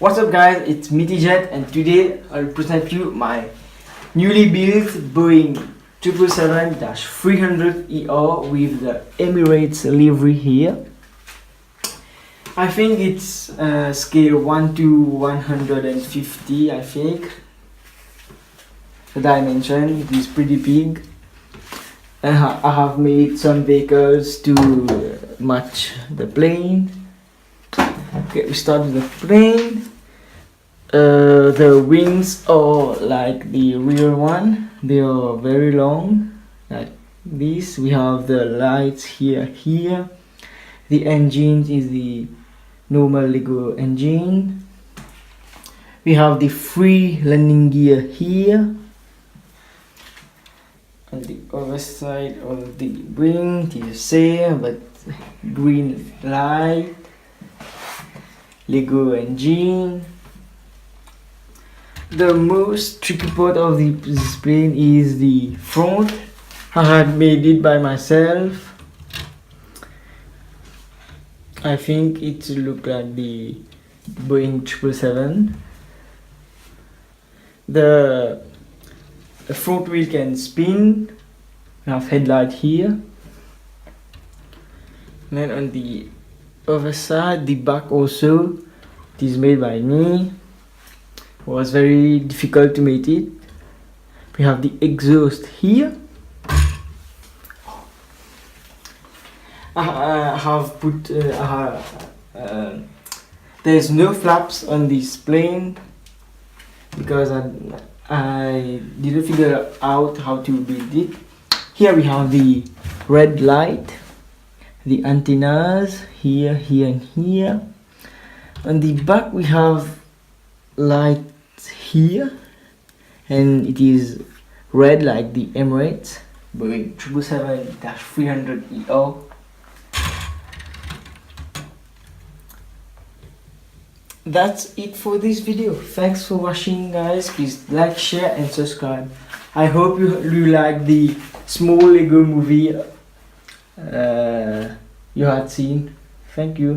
What's up guys, it's Mitijet and today I'll present you my newly built Boeing 777-300ER with the Emirates livery here. I think it's scale 1 to 150, I think. The dimension is pretty big. I have made some vehicles to match the plane. Okay, we start with the plane. The wings are like the real one. They are very long, like this. We have the lights here. The engine is the normal Lego engine. We have the free landing gear here. On the other side of the wing, it is same but green light. Lego engine. The most tricky part of this plane is the front. I had made it by myself. I think it look like the Boeing 777. The front wheel can spin. We have headlight here. And then on the other side, the back also, it is made by me. It was very difficult to make it. We have the exhaust here. I have put there's no flaps on this plane because I didn't figure out how to build it. Here we have the red light, the antennas here and here. On the back we have light here, and it is red like the Emirates Boeing 777-300ER. That's it for this video. Thanks for watching guys. Please like, share and subscribe. I hope you like the small Lego movie you had seen. Thank you.